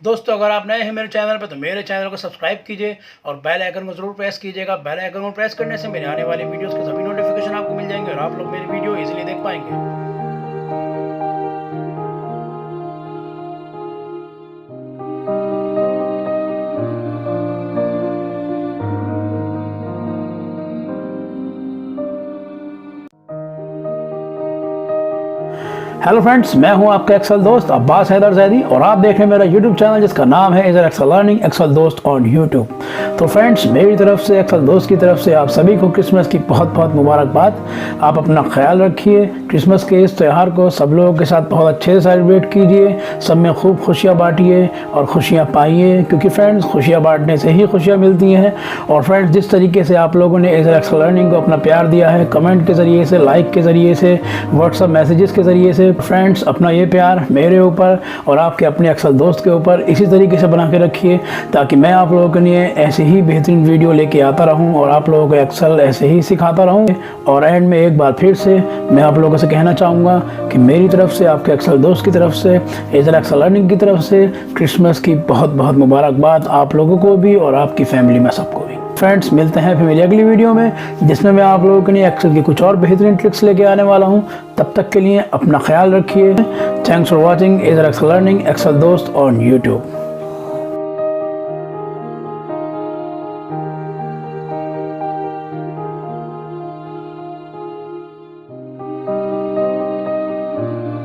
दोस्तों अगर आप नए हैं मेरे चैनल पर तो मेरे चैनल को सब्सक्राइब कीजिए और बेल आइकन को जरूर प्रेस कीजिएगा। बेल आइकन को प्रेस करने से मेरे आने वाली वीडियोस के सभी नोटिफिकेशन आपको मिल जाएंगे और आप लोग मेरी वीडियो इजीली देख पाएंगे। हेलो फ्रेंड्स, मैं हूं आपका एक्सल दोस्त अब्बास हैदर ज़ैदी और आप देख रहे हैं मेरा यूट्यूब चैनल जिसका नाम है इधर एक्सल लर्निंग एक्सल दोस्त ऑन यूट्यूब। तो फ्रेंड्स, मेरी तरफ से एक्सल दोस्त की तरफ से आप सभी को क्रिसमस की बहुत बहुत मुबारकबाद। आप अपना ख्याल रखिए। क्रिसमस के इस त्यौहार को सब लोगों के साथ बहुत अच्छे से सेलिब्रेट कीजिए। सब में खूब खुशियाँ बांटिए और खुशियाँ पाइए, क्योंकि फ्रेंड्स खुशियाँ बांटने से ही खुशियाँ मिलती हैं। और फ्रेंड्स, जिस तरीके से आप लोगों ने इधर एक्सल लर्निंग को अपना प्यार दिया है, कमेंट के ज़रिए से, लाइक के ज़रिए से, व्हाट्सअप मैसेजेस के ज़रिए से, फ्रेंड्स अपना ये प्यार मेरे ऊपर और आपके अपने एक्सल दोस्त के ऊपर इसी तरीके से बना के रखिए, ताकि मैं आप लोगों के लिए ऐसे ही बेहतरीन वीडियो लेके आता रहूं और आप लोगों को एक्सल ऐसे ही सिखाता रहूं। और एंड में एक बार फिर से मैं आप लोगों से कहना चाहूँगा कि मेरी तरफ से, आपके एक्सल दोस्त की तरफ से, इधर एक्सल लर्निंग की तरफ से क्रिसमस की बहुत बहुत मुबारकबाद आप लोगों को भी और आपकी फैमिली में सबको भी। फ्रेंड्स, मिलते हैं फिर मेरी अगली वीडियो में, जिसमें मैं आप लोगों के लिए एक्सेल की कुछ और बेहतरीन ट्रिक्स लेके आने वाला हूं। तब तक के लिए अपना ख्याल रखिए। थैंक्स फॉर वॉचिंग इधर एक्सेल लर्निंग एक्सेल दोस्त ऑन यूट्यूब।